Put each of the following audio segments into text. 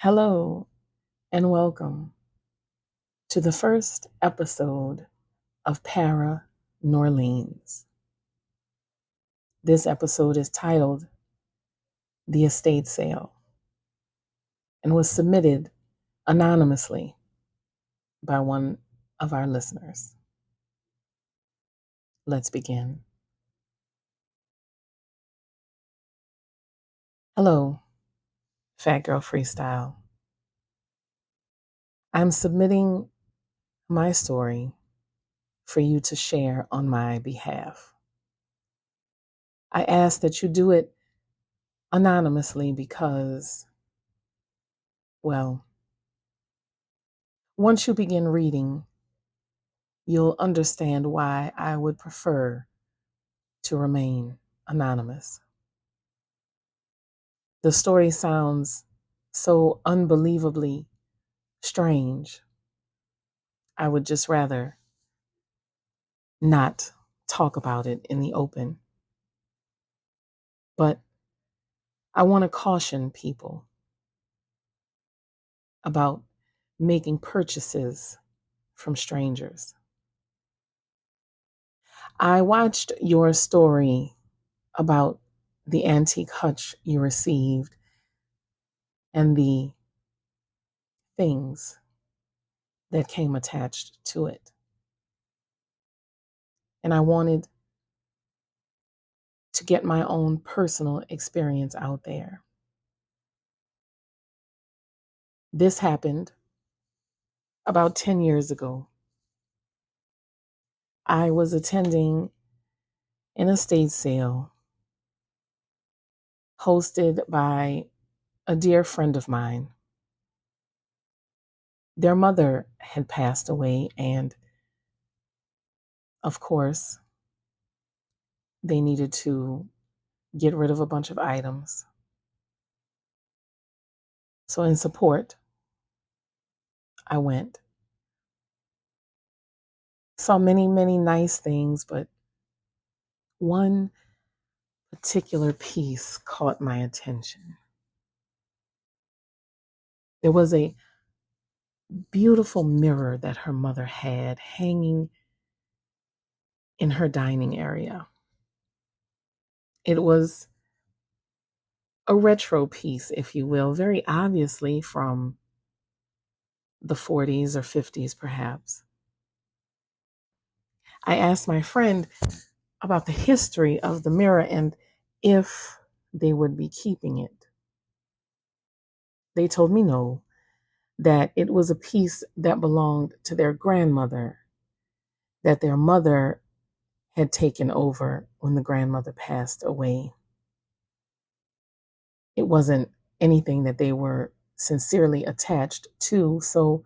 Hello and welcome to the first episode of Paran'orleans. This episode is titled The Estate Sale and was submitted anonymously by one of our listeners. Let's begin. Hello, Fat Girl Freestyle. I'm submitting my story for you to share on my behalf. I ask that you do it anonymously because, well, once you begin reading, you'll understand why I would prefer to remain anonymous. The story sounds so unbelievably strange. I would just rather not talk about it in the open. But I want to caution people about making purchases from strangers. I watched your story about the antique hutch you received and the things that came attached to it. And I wanted to get my own personal experience out there. This happened about 10 years ago. I was attending an estate sale hosted by a dear friend of mine. Their mother had passed away, and of course, they needed to get rid of a bunch of items. So, in support, I went. Saw many, many nice things, but one particular piece caught my attention. There was a beautiful mirror that her mother had hanging in her dining area. It was a retro piece, if you will, very obviously from the 40s or 50s, perhaps. I asked my friend about the history of the mirror and if they would be keeping it. They told me no, that it was a piece that belonged to their grandmother, that their mother had taken over when the grandmother passed away. It wasn't anything that they were sincerely attached to, so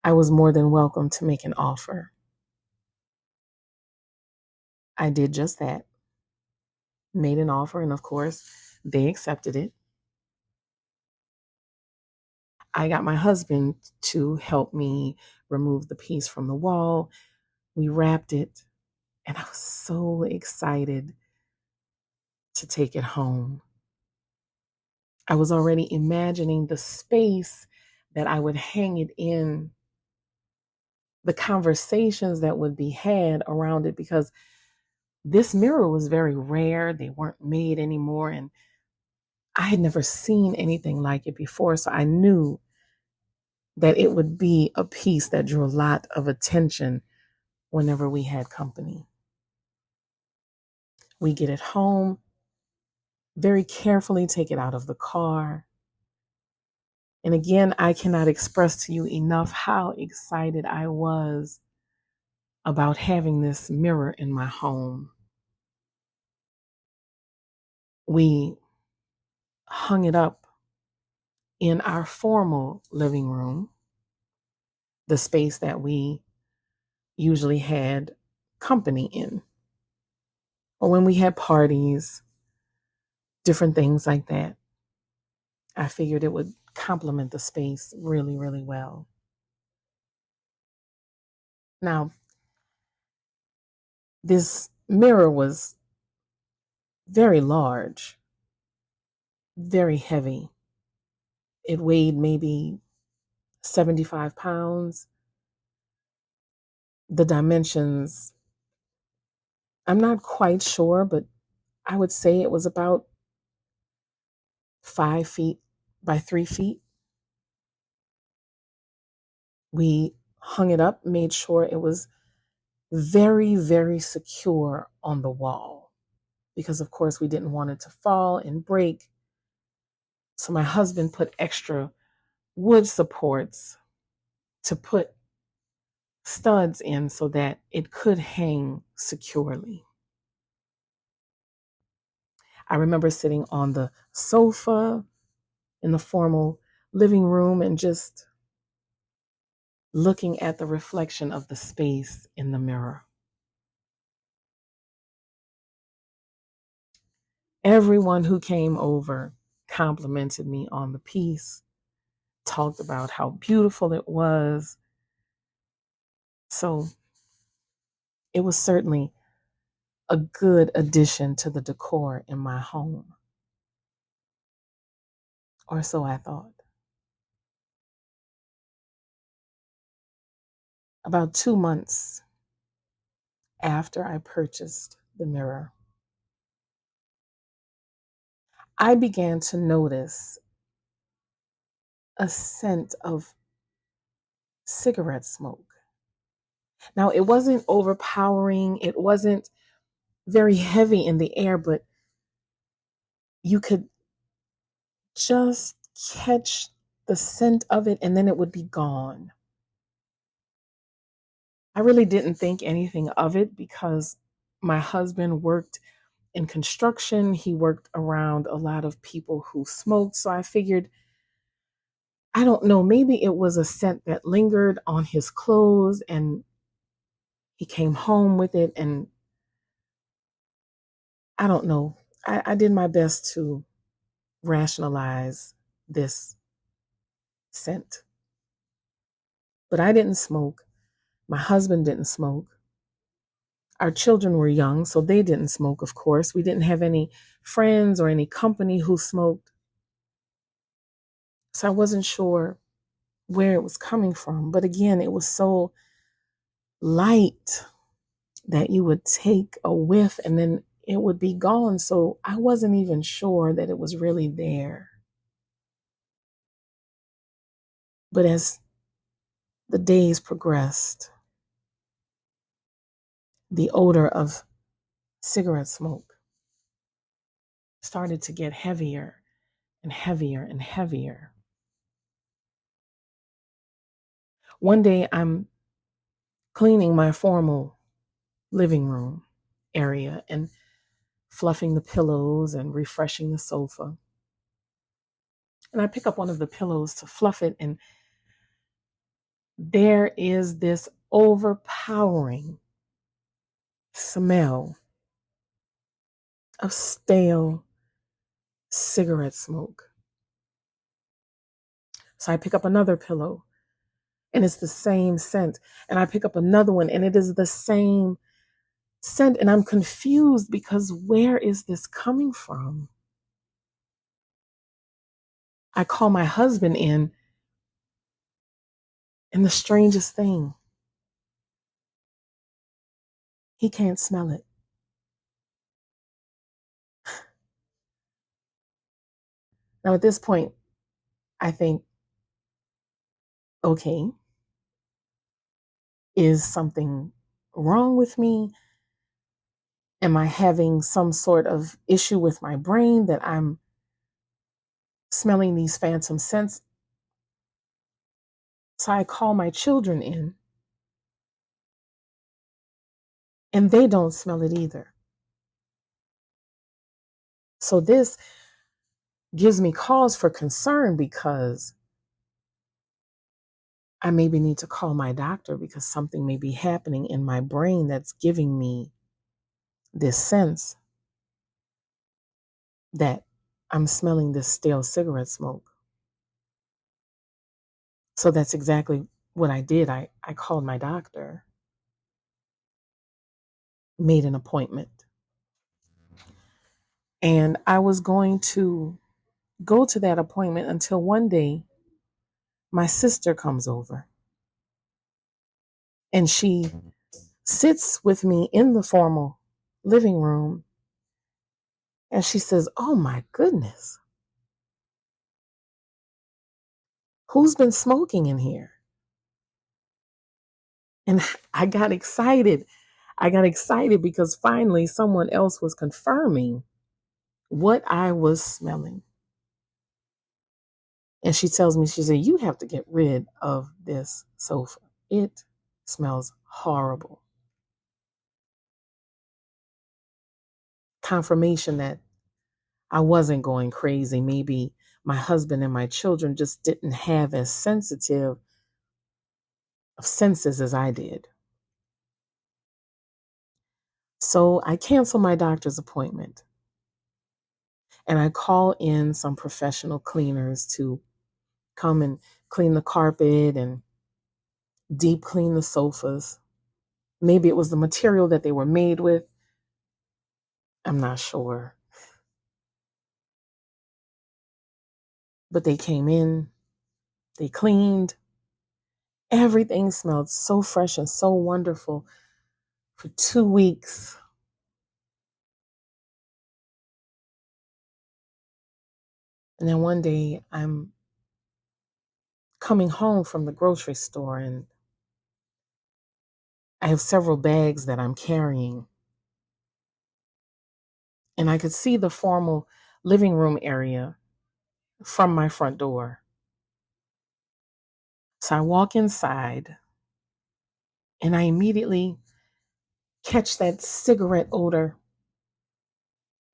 I was more than welcome to make an offer. I did just that, made an offer, and of course, they accepted it. I got my husband to help me remove the piece from the wall. We wrapped it, and I was so excited to take it home. I was already imagining the space that I would hang it in, the conversations that would be had around it, because this mirror was very rare. They weren't made anymore, and I had never seen anything like it before. So I knew that it would be a piece that drew a lot of attention whenever we had company. We get it home, very carefully take it out of the car. And again, I cannot express to you enough how excited I was about having this mirror in my home. We hung it up in our formal living room, the space that we usually had company in, or when we had parties, different things like that. I figured it would complement the space really, really well. Now, this mirror was very large, very heavy. It weighed maybe 75 pounds. The dimensions, I'm not quite sure, but I would say it was about 5 feet by 3 feet. We hung it up, made sure it was very, very secure on the wall because, of course, we didn't want it to fall and break. So my husband put extra wood supports to put studs in so that it could hang securely. I remember sitting on the sofa in the formal living room and just looking at the reflection of the space in the mirror. Everyone who came over complimented me on the piece, talked about how beautiful it was. So it was certainly a good addition to the decor in my home, or so I thought. About 2 months after I purchased the mirror, I began to notice a scent of cigarette smoke. Now, it wasn't overpowering, it wasn't very heavy in the air, but you could just catch the scent of it and then it would be gone. I really didn't think anything of it because my husband worked in construction. He worked around a lot of people who smoked. So I figured, I don't know, maybe it was a scent that lingered on his clothes and he came home with it. And I don't know. I did my best to rationalize this scent. But I didn't smoke. My husband didn't smoke. Our children were young, so they didn't smoke, of course. We didn't have any friends or any company who smoked. So I wasn't sure where it was coming from. But again, it was so light that you would take a whiff and then it would be gone. So I wasn't even sure that it was really there. But as the days progressed, the odor of cigarette smoke started to get heavier and heavier and heavier. One day I'm cleaning my formal living room area and fluffing the pillows and refreshing the sofa. And I pick up one of the pillows to fluff it, and there is this overpowering smell of stale cigarette smoke. So I pick up another pillow and it's the same scent. And I pick up another one and it is the same scent. And I'm confused because where is this coming from? I call my husband in, and the strangest thing, he can't smell it. Now, at this point, I think, okay, is something wrong with me? Am I having some sort of issue with my brain that I'm smelling these phantom scents? So I call my children in, and they don't smell it either. So this gives me cause for concern because I maybe need to call my doctor because something may be happening in my brain that's giving me this sense that I'm smelling this stale cigarette smoke. So that's exactly what I did. I called my doctor, made an appointment, and I was going to go to that appointment until one day my sister comes over and she sits with me in the formal living room and she says, "Oh my goodness, who's been smoking in here?" And I got excited. I got excited because finally someone else was confirming what I was smelling. And she tells me, she said, "You have to get rid of this sofa. It smells horrible." Confirmation that I wasn't going crazy. Maybe my husband and my children just didn't have as sensitive of senses as I did. So I cancel my doctor's appointment and I call in some professional cleaners to come and clean the carpet and deep clean the sofas. Maybe it was the material that they were made with. I'm not sure. But they came in, they cleaned. Everything smelled so fresh and so wonderful for 2 weeks. And then one day I'm coming home from the grocery store and I have several bags that I'm carrying. And I could see the formal living room area from my front door. So I walk inside and I immediately catch that cigarette odor.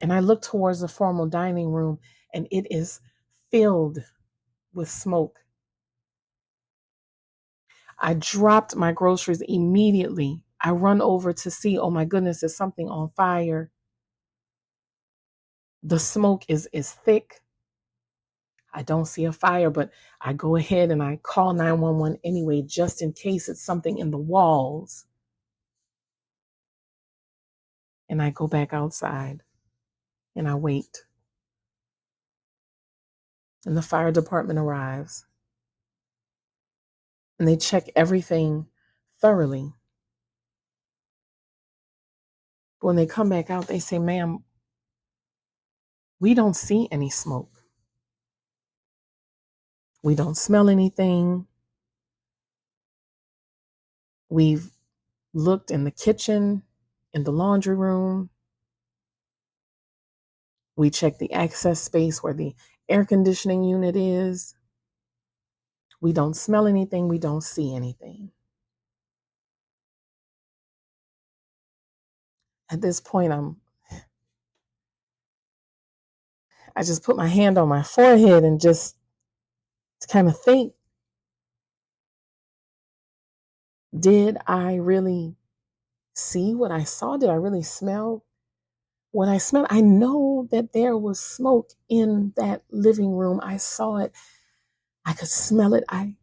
And I look towards the formal dining room and it is filled with smoke. I dropped my groceries immediately. I run over to see, oh my goodness, is something on fire? The smoke is thick. I don't see a fire, but I go ahead and I call 911 anyway, just in case it's something in the walls. And I go back outside and I wait. And the fire department arrives and they check everything thoroughly. When they come back out, they say, "Ma'am, we don't see any smoke. We don't smell anything. We've looked in the kitchen, in the laundry room. We checked the access space where the air conditioning unit is. We don't smell anything. We don't see anything." At this point, I just put my hand on my forehead and just kind of think, did I really see what I saw? Did I really smell what I smelled? I know that there was smoke in that living room. I saw it. I could smell it. I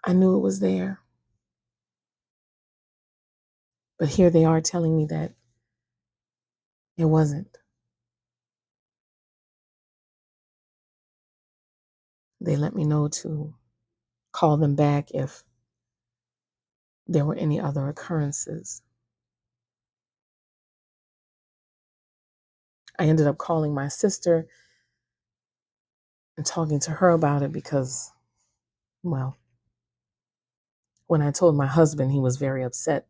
knew it was there. But here they are telling me that it wasn't. They let me know to call them back if there were any other occurrences. I ended up calling my sister and talking to her about it because, well, when I told my husband, he was very upset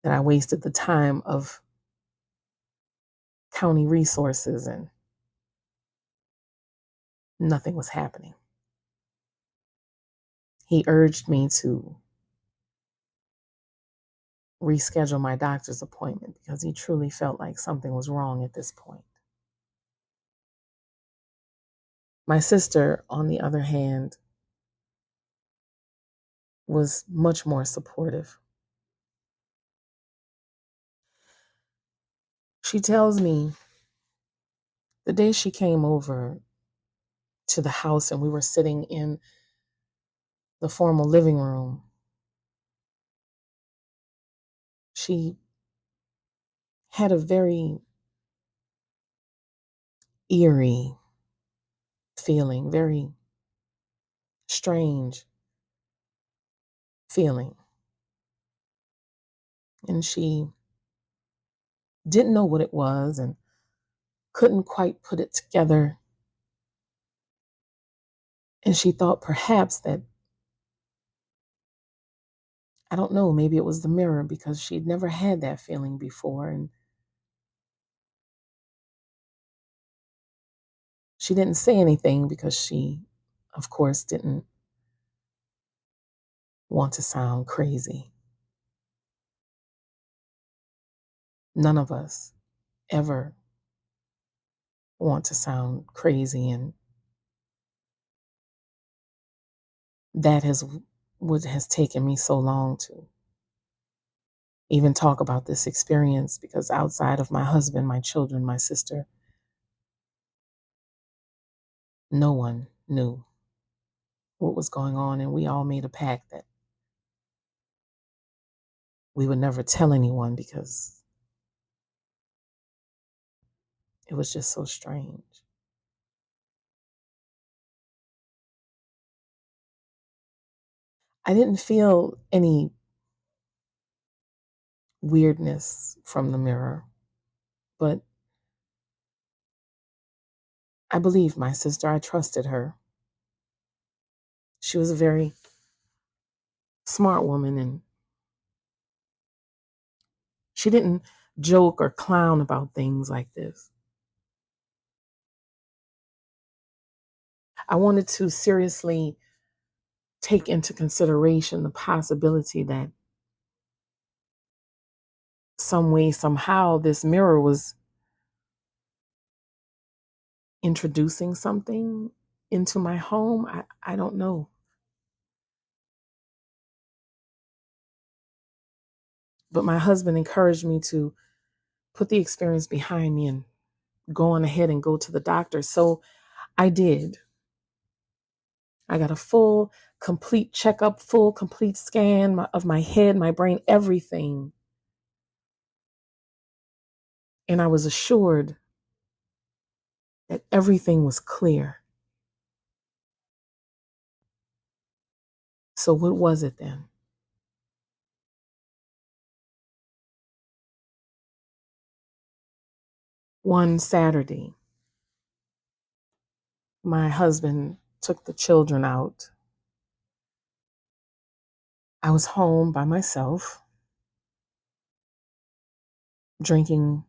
that I wasted the time of county resources and nothing was happening. He urged me to reschedule my doctor's appointment because he truly felt like something was wrong at this point. My sister, on the other hand, was much more supportive. She tells me the day she came over to the house and we were sitting in the formal living room, she had a very eerie feeling, very strange feeling. And she didn't know what it was and couldn't quite put it together. And she thought perhaps that, I don't know, maybe it was the mirror because she'd never had that feeling before. And she didn't say anything because she, of course, didn't want to sound crazy. None of us ever want to sound crazy. And that has what has taken me so long to even talk about this experience, because outside of my husband, my children, my sister, no one knew what was going on. And we all made a pact that we would never tell anyone because it was just so strange. I didn't feel any weirdness from the mirror, but I believed my sister. I trusted her. She was a very smart woman, and she didn't joke or clown about things like this. I wanted to seriously take into consideration the possibility that some way, somehow, this mirror was introducing something into my home. I don't know. But my husband encouraged me to put the experience behind me and go on ahead and go to the doctor. So I did. I got a full, complete checkup, full, complete scan of my head, my brain, everything. And I was assured that everything was clear. So what was it then? One Saturday, my husband took the children out. I was home by myself, drinking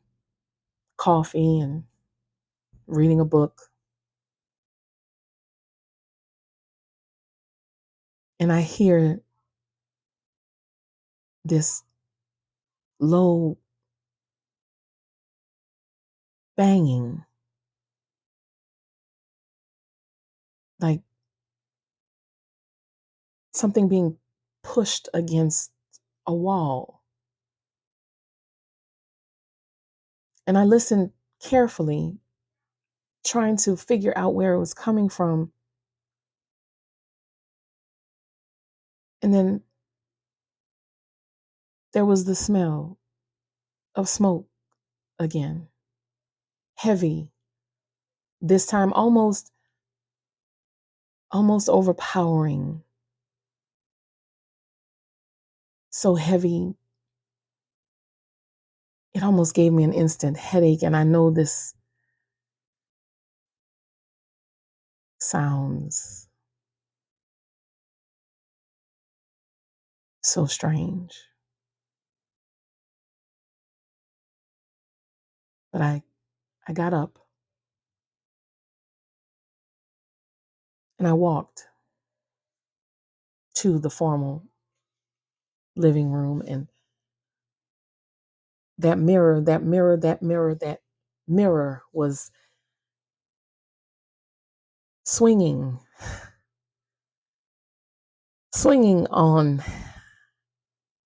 coffee and reading a book. And I hear this low banging, like something being pushed against a wall. And I listened carefully, trying to figure out where it was coming from. And then there was the smell of smoke again, heavy, this time almost overpowering, so heavy it almost gave me an instant headache. And I know this sounds so strange, but I got up and I walked to the formal living room, and that mirror was swinging, swinging on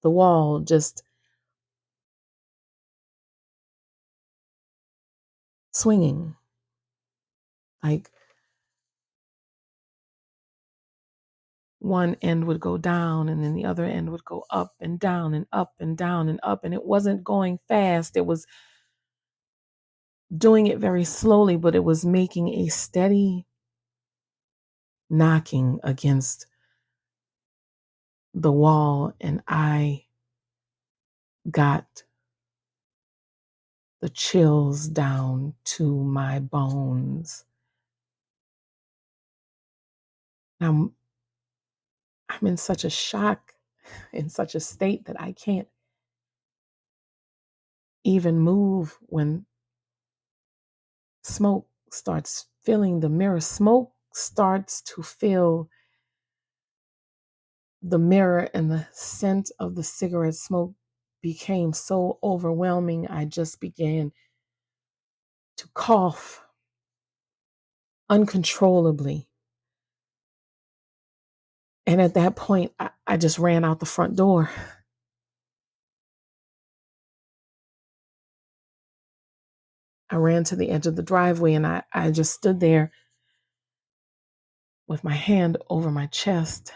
the wall, just swinging. Like one end would go down and then the other end would go up and down and up and down and up. And it wasn't going fast. It was doing it very slowly, but it was making a steady knocking against the wall, and I got the chills down to my bones. I'm, I'm in such a shock, in such a state that I can't even move when smoke starts filling the mirror. Smoke starts to fill the mirror, and the scent of the cigarette smoke became so overwhelming. I just began to cough uncontrollably. And at that point, I just ran out the front door. I ran to the edge of the driveway, and I just stood there with my hand over my chest,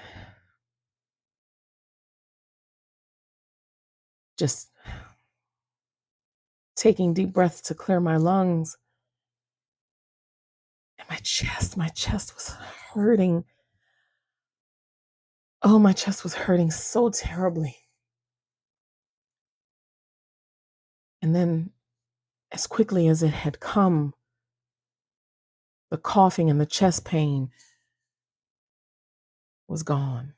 just taking deep breaths to clear my lungs. And my chest was hurting. Oh, my chest was hurting so terribly. And then, as quickly as it had come, the coughing and the chest pain was gone.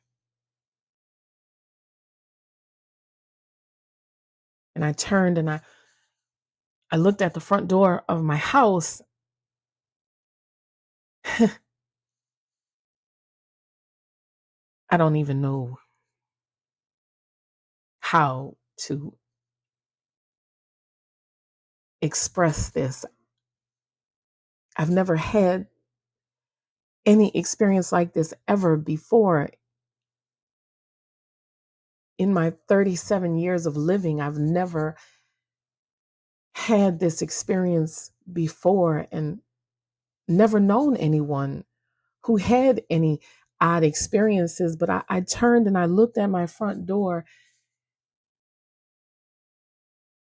And I turned and I looked at the front door of my house. I don't even know how to express this. I've never had any experience like this ever before. In my 37 years of living, I've never had this experience before, and never known anyone who had any odd experiences. But I turned and I looked at my front door,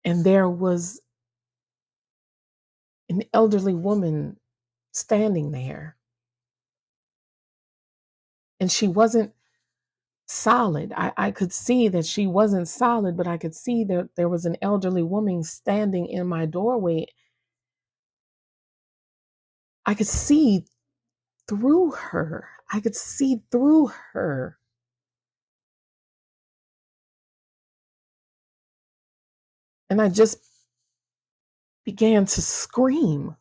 and there was an elderly woman standing there. And she wasn't solid. I could see that she wasn't solid, but I could see that there was an elderly woman standing in my doorway. I could see through her. I could see through her. And I just began to scream.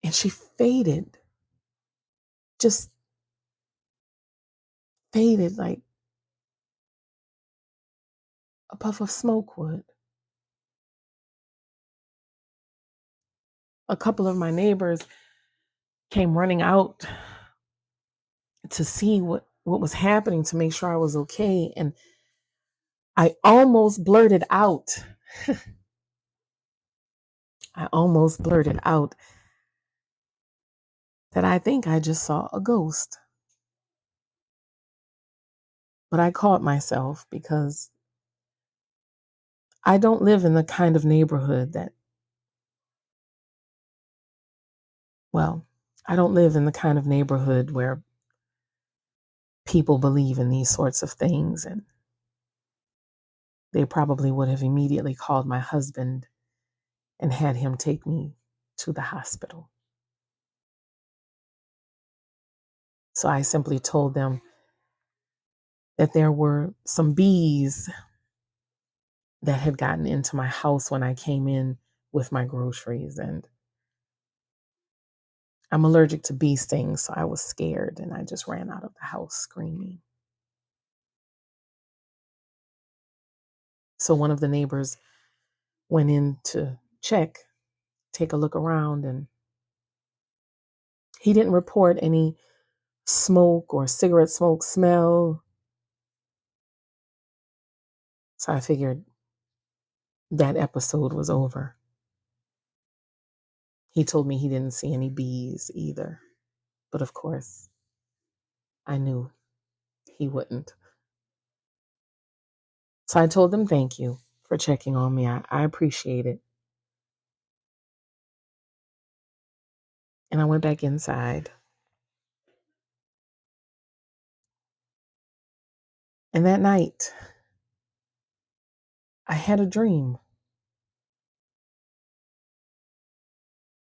And she faded, just faded like a puff of smoke would. A couple of my neighbors came running out to see what was happening, to make sure I was okay. And I almost blurted out. I almost blurted out that I think I just saw a ghost. But I caught myself because I don't live in the kind of neighborhood that, well, I don't live in the kind of neighborhood where people believe in these sorts of things. And they probably would have immediately called my husband and had him take me to the hospital. So I simply told them that there were some bees that had gotten into my house when I came in with my groceries. And I'm allergic to bee stings, so I was scared and I just ran out of the house screaming. So one of the neighbors went in to take a look around, and he didn't report any smoke or cigarette smoke smell. So I figured that episode was over. He told me he didn't see any bees either. But of course, I knew he wouldn't. So I told them thank you for checking on me. I appreciate it. And I went back inside. And that night, I had a dream.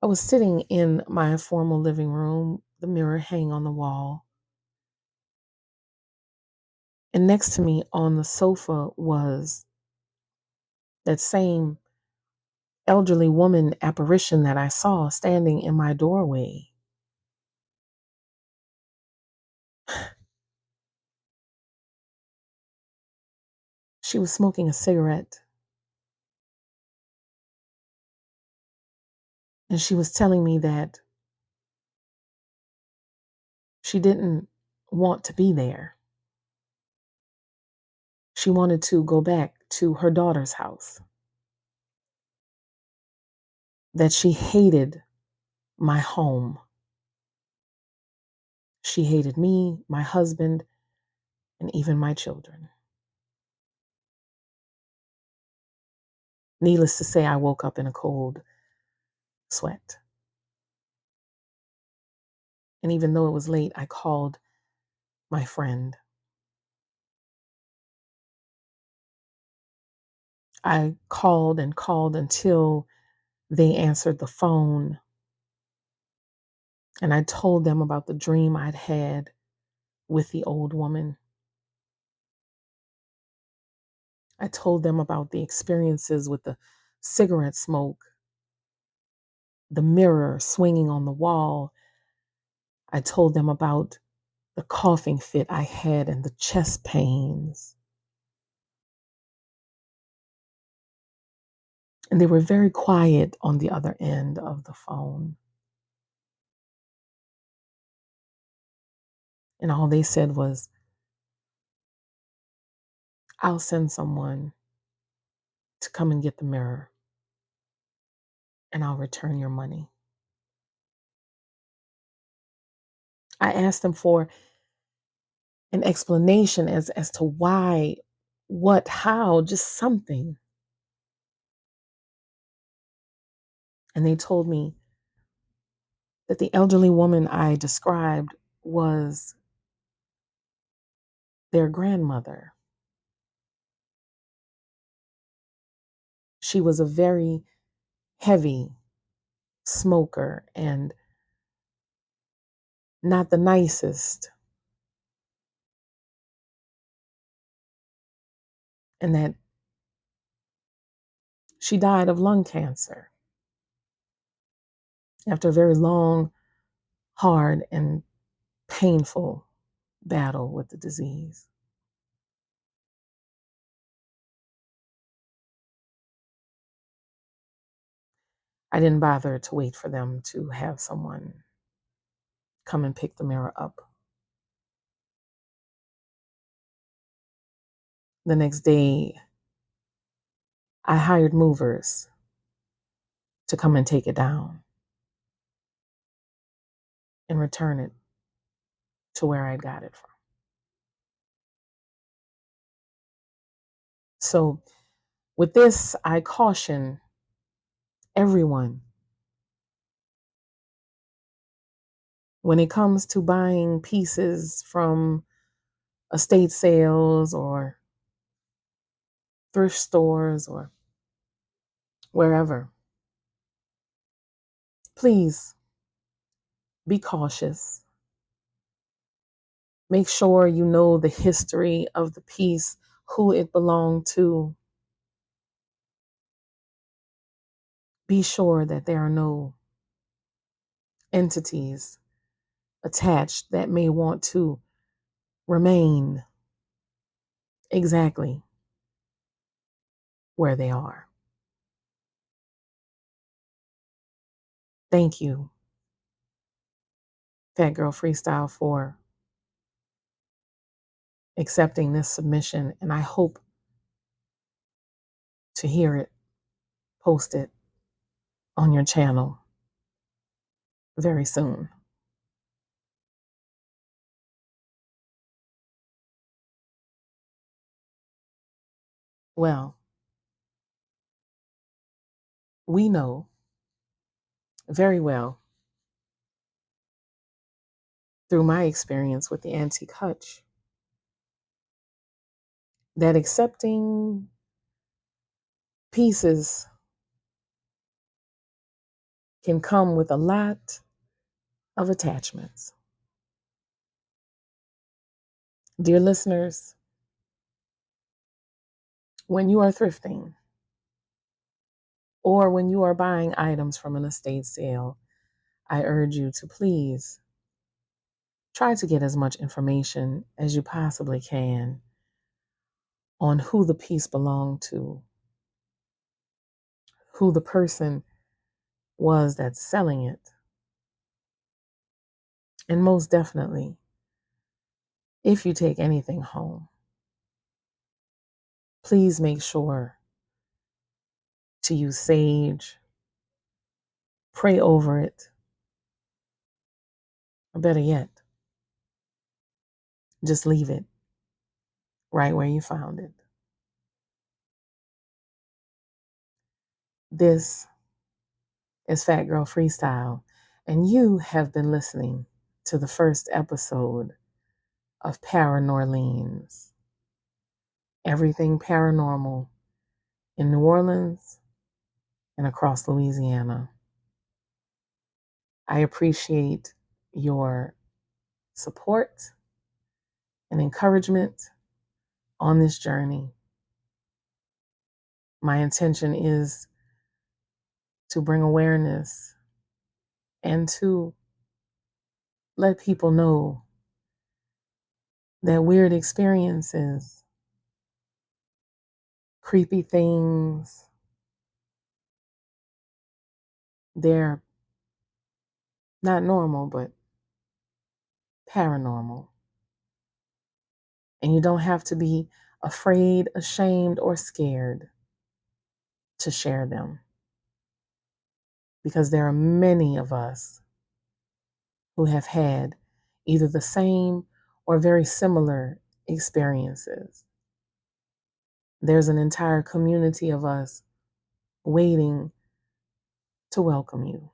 I was sitting in my formal living room, the mirror hanging on the wall. And next to me on the sofa was that same elderly woman apparition that I saw standing in my doorway. She was smoking a cigarette and she was telling me that she didn't want to be there. She wanted to go back to her daughter's house, that she hated my home. She hated me, my husband, and even my children. Needless to say, I woke up in a cold sweat. And even though it was late, I called my friend. I called and called until they answered the phone. And I told them about the dream I'd had with the old woman. I told them about the experiences with the cigarette smoke, the mirror swinging on the wall. I told them about the coughing fit I had and the chest pains. And they were very quiet on the other end of the phone. And all they said was, I'll send someone to come and get the mirror and I'll return your money. I asked them for an explanation as to why, what, how, just something. And they told me that the elderly woman I described was their grandmother. She was a very heavy smoker and not the nicest, and that she died of lung cancer after a very long, hard, and painful battle with the disease. I didn't bother to wait for them to have someone come and pick the mirror up. The next day, I hired movers to come and take it down and return it to where I got it from. So, with this, I caution everyone when it comes to buying pieces from estate sales or thrift stores or wherever. Please be cautious. Make sure you know the history of the piece, who it belonged to. Be sure that there are no entities attached that may want to remain exactly where they are. Thank you, Fat Girl Freestyle, for accepting this submission, and I hope to hear it posted on your channel very soon. Well, we know very well through my experience with the antique hutch that accepting pieces can come with a lot of attachments. Dear listeners, when you are thrifting or when you are buying items from an estate sale, I urge you to please try to get as much information as you possibly can on who the piece belonged to, who the person was that's selling it. And most definitely, if you take anything home, please make sure to use sage, pray over it, or better yet, just leave it right where you found it. This is Fat Girl Freestyle, and you have been listening to the first episode of Paran'orleans, everything paranormal in New Orleans and across Louisiana. I appreciate your support and encouragement on this journey. My intention is to bring awareness and to let people know that weird experiences, creepy things, they're not normal, but paranormal. And you don't have to be afraid, ashamed, or scared to share them. Because there are many of us who have had either the same or very similar experiences. There's an entire community of us waiting to welcome you.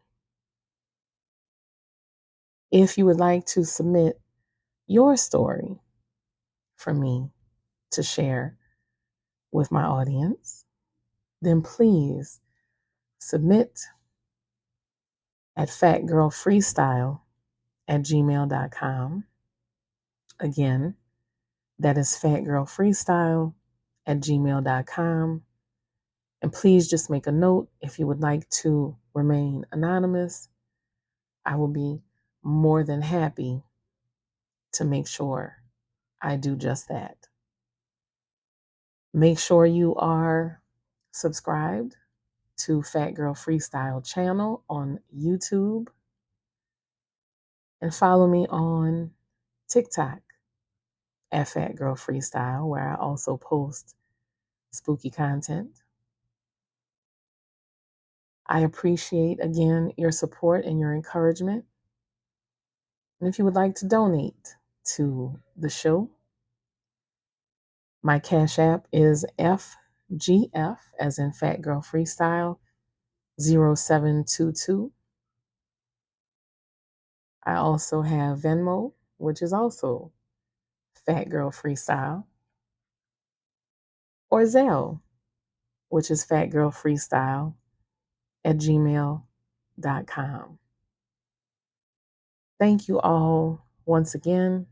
If you would like to submit your story for me to share with my audience, then please submit at fatgirlfreestyle@gmail.com. Again, that is fatgirlfreestyle@gmail.com. And please just make a note if you would like to remain anonymous. I will be more than happy to make sure I do just that. Make sure you are subscribed to Fat Girl Freestyle channel on YouTube and follow me on TikTok at Fat Girl Freestyle, where I also post spooky content. I appreciate, again, your support and your encouragement. And if you would like to donate to the show, my Cash App is FGF, as in Fat Girl Freestyle, 0722. I also have Venmo, which is also Fat Girl Freestyle, or Zelle, which is fatgirlfreestyle@gmail.com. Thank you all once again.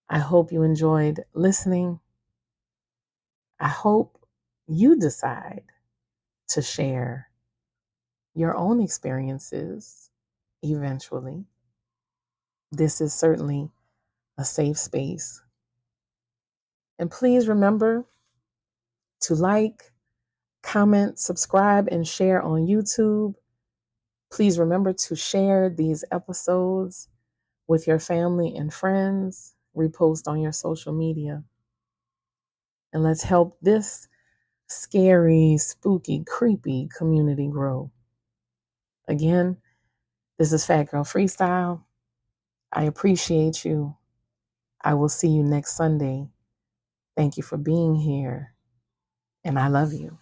I hope you enjoyed listening. I hope you decide to share your own experiences eventually. This is certainly a safe space. And please remember to like, comment, subscribe, and share on YouTube. Please remember to share these episodes with your family and friends. Repost on your social media. And let's help this scary, spooky, creepy community grow. Again, this is Fat Girl Freestyle. I appreciate you. I will see you next Sunday. Thank you for being here. and I love you.